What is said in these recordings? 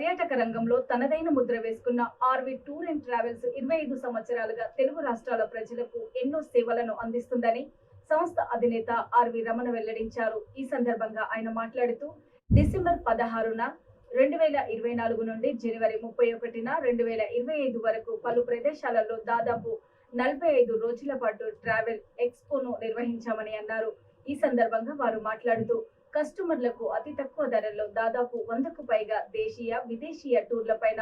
పర్యాటక రంగంలో తనదైన ముద్ర వేసుకున్న ఆర్వి టూర్ అండ్ ట్రావెల్స్ 25 సంవత్సరాలుగా తెలుగు రాష్ట్రాల ప్రజలకు ఎన్నో సేవలను అందిస్తుందని సంస్థ అధినేత ఆర్వి రమణ వెల్లడించారు. ఈ సందర్భంగా ఆయన మాట్లాడుతూ డిసెంబర్ 16న 2024 నుండి జనవరి 31న 2025 వరకు పలు ప్రదేశాలలో దాదాపు 45 రోజుల పాటు ట్రావెల్ ఎక్స్పోను నిర్వహించామని అన్నారు. ఈ సందర్భంగా వారు మాట్లాడుతూ కస్టమర్లకు అతి తక్కువ ధరల్లో దాదాపు 100కు పైగా దేశీయ విదేశీయ టూర్లపైన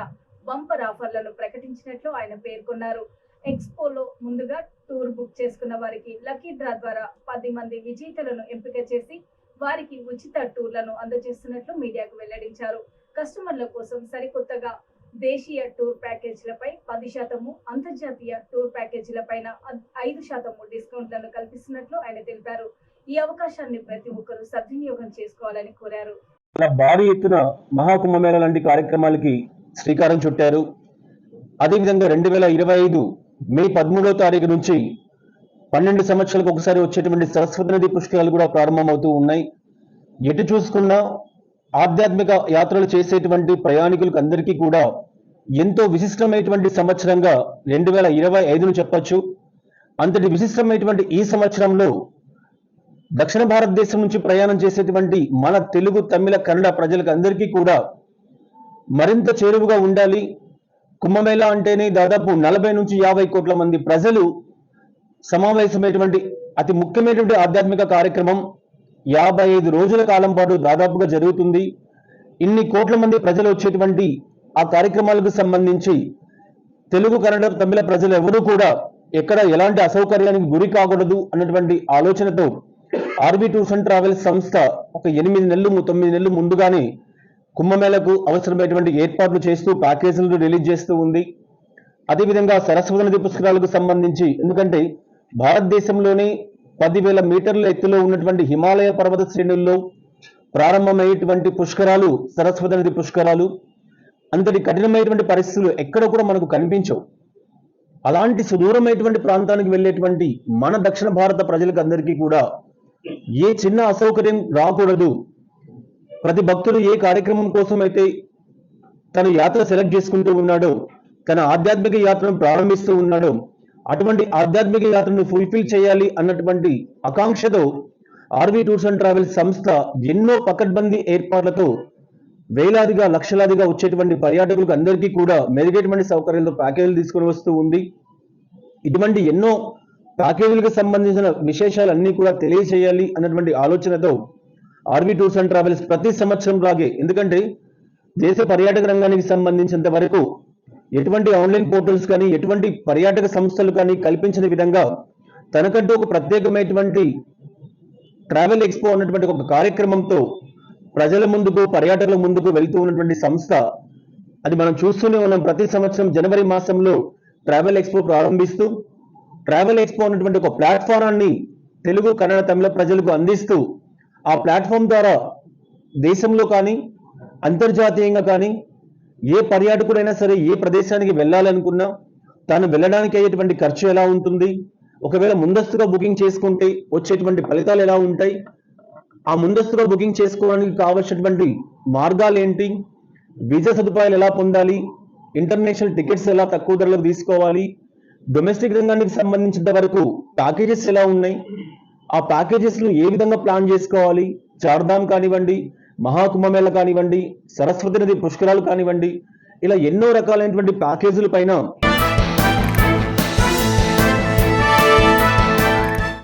బంపర్ ఆఫర్లను ప్రకటించినట్లు ఆయన పేర్కొన్నారు. ఎక్స్పోలో ముందుగా టూర్ బుక్ చేసుకున్న వారికి లక్కీ డ్రా ద్వారా 10 మంది విజేతలను ఎంపిక చేసి వారికి ఉచిత టూర్లను అందజేస్తున్నట్లు మీడియాకు వెల్లడించారు. కస్టమర్ల కోసం సరికొత్తగా దేశీయ టూర్ ప్యాకేజీలపై 10%, అంతర్జాతీయ టూర్ ప్యాకేజీలపైన 5% డిస్కౌంట్లను కల్పిస్తున్నట్లు ఆయన తెలిపారు. ఈ అవకాశాన్ని ప్రతి ఒక్కరూ సద్వినియోగం చేసుకోవాలని కోరారు. భారీ ఎత్తున మహాకుంభమేళ లాంటి కార్యక్రమాలకి శ్రీకారం చుట్టారు. అదేవిధంగా 2025 మే 13వ తారీఖు నుంచి 12 సంవత్సరాలకు ఒకసారి వచ్చేటువంటి సరస్వతి నది పుష్కరాలు కూడా ప్రారంభమవుతూ ఉన్నాయి. ఎటు చూసుకున్నా ఆధ్యాత్మిక యాత్రలు చేసేటువంటి ప్రయాణికులకు అందరికీ కూడా ఎంతో విశిష్టమైనటువంటి సంవత్సరంగా 2025ను చెప్పొచ్చు. అంతటి విశిష్టమైనటువంటి ఈ సంవత్సరంలో దక్షిణ భారతదేశం నుంచి ప్రయాణం చేసేటువంటి మన తెలుగు, తమిళ, కన్నడ ప్రజలకు అందరికీ కూడా మరింత చేరువుగా ఉండాలి. కుంభమేళా అంటేనే దాదాపు 40 నుంచి 50 కోట్ల మంది ప్రజలు సమావేశమైనటువంటి అతి ముఖ్యమైనటువంటి ఆధ్యాత్మిక కార్యక్రమం 55 రోజుల కాలం పాటు దాదాపుగా జరుగుతుంది. ఇన్ని కోట్ల మంది ప్రజలు వచ్చేటువంటి ఆ కార్యక్రమాలకు సంబంధించి తెలుగు, కన్నడ, తమిళ ప్రజలు ఎవరూ కూడా ఎక్కడ ఎలాంటి అసౌకర్యానికి గురి కాకూడదు అన్నటువంటి ఆలోచనతో ఆర్వి టూర్స్ అండ్ ట్రావెల్స్ సంస్థ ఒక 8 నెలలు 9 నెలలు ముందుగానే కుంభమేళకు అవసరమైనటువంటి ఏర్పాట్లు చేస్తూ ప్యాకేజీలను రిలీజ్ చేస్తూ ఉంది. అదేవిధంగా సరస్వతి నది పుష్కరాలకు సంబంధించి, ఎందుకంటే భారతదేశంలోనే 10,000 మీటర్ల ఎత్తులో ఉన్నటువంటి హిమాలయ పర్వత శ్రేణుల్లో ప్రారంభమయ్యేటువంటి పుష్కరాలు సరస్వతి నది పుష్కరాలు. అంతటి కఠినమైనటువంటి పరిస్థితులు ఎక్కడ కూడా మనకు కనిపించవు. అలాంటి సుదూరమైనటువంటి ప్రాంతానికి వెళ్ళేటువంటి మన దక్షిణ భారత ప్రజలకు అందరికీ కూడా ఏ చిన్న అసౌకర్యం రాకూడదు. ప్రతి భక్తుడు ఏ కార్యక్రమం కోసం అయితే తన యాత్ర సెలెక్ట్ చేసుకుంటూ ఉన్నాడో, తన ఆధ్యాత్మిక యాత్రను ప్రారంభిస్తూ ఉన్నాడో, అటువంటి ఆధ్యాత్మిక యాత్రను ఫుల్ఫిల్ చేయాలి అన్నటువంటి ఆకాంక్షతో ఆర్వి టూర్స్ అండ్ ట్రావెల్స్ సంస్థ ఎన్నో పకడ్బందీ ఏర్పాట్లతో వేలాదిగా లక్షలాదిగా వచ్చేటువంటి పర్యాటకులకు అందరికీ కూడా మెరుగైనటువంటి సౌకర్యాలతో ప్యాకేజీలు తీసుకుని వస్తూ ఉంది. ఇటువంటి ఎన్నో ప్యాకేజీలకు సంబంధించిన విశేషాలన్నీ కూడా తెలియజేయాలి అన్నటువంటి ఆలోచనతో ఆర్వి టూర్స్ అండ్ ట్రావెల్స్ ప్రతి సంవత్సరం లాగే, ఎందుకంటే దేశ పర్యాటక రంగానికి సంబంధించినంత వరకు ఎటువంటి ఆన్లైన్ పోర్టల్స్ కానీ ఎటువంటి పర్యాటక సంస్థలు కానీ కల్పించిన విధంగా తనకంటూ ఒక ప్రత్యేకమైనటువంటి ట్రావెల్ ఎక్స్పో అన్నటువంటి ఒక కార్యక్రమంతో ప్రజల ముందుకు, పర్యాటకుల ముందుకు వెళ్తూ ఉన్నటువంటి సంస్థ. అది మనం చూస్తూనే ఉన్నాం. ప్రతి సంవత్సరం జనవరి మాసంలో ట్రావెల్ ఎక్స్పో ప్రారంభిస్తూ ట్రావెల్ ఎక్స్పో అన్నటువంటి ఒక ప్లాట్ఫారాన్ని తెలుగు, కన్నడ, తమిళ ప్రజలకు అందిస్తూ ఆ ప్లాట్ఫామ్ ద్వారా దేశంలో కానీ అంతర్జాతీయంగా కానీ ఏ పర్యాటకుడైనా సరే ఏ ప్రదేశానికి వెళ్ళాలనుకున్నా తాను వెళ్ళడానికి అయ్యేటువంటి ఖర్చు ఎలా ఉంటుంది, ఒకవేళ ముందస్తుగా బుకింగ్ చేసుకుంటే వచ్చేటువంటి ఫలితాలు ఎలా ఉంటాయి, ఆ ముందస్తుగా బుకింగ్ చేసుకోవడానికి కావాల్సినటువంటి మార్గాలు ఏంటి, వీసా సదుపాయాలు ఎలా పొందాలి, ఇంటర్నేషనల్ టికెట్స్ ఎలా తక్కువ ధరలకు తీసుకోవాలి, డొమెస్టిక్ రంగానికి సంబంధించినంత వరకు ప్యాకేజెస్ ఎలా ఉన్నాయి, ఆ ప్యాకేజెస్ను ఏ విధంగా ప్లాన్ చేసుకోవాలి, చార్ధామ్ కానివ్వండి, మహాకుంభమేళ కానివ్వండి, సరస్వతి నది పుష్కరాలు కానివ్వండి, ఇలా ఎన్నో రకాలైనటువంటి ప్యాకేజీల పైన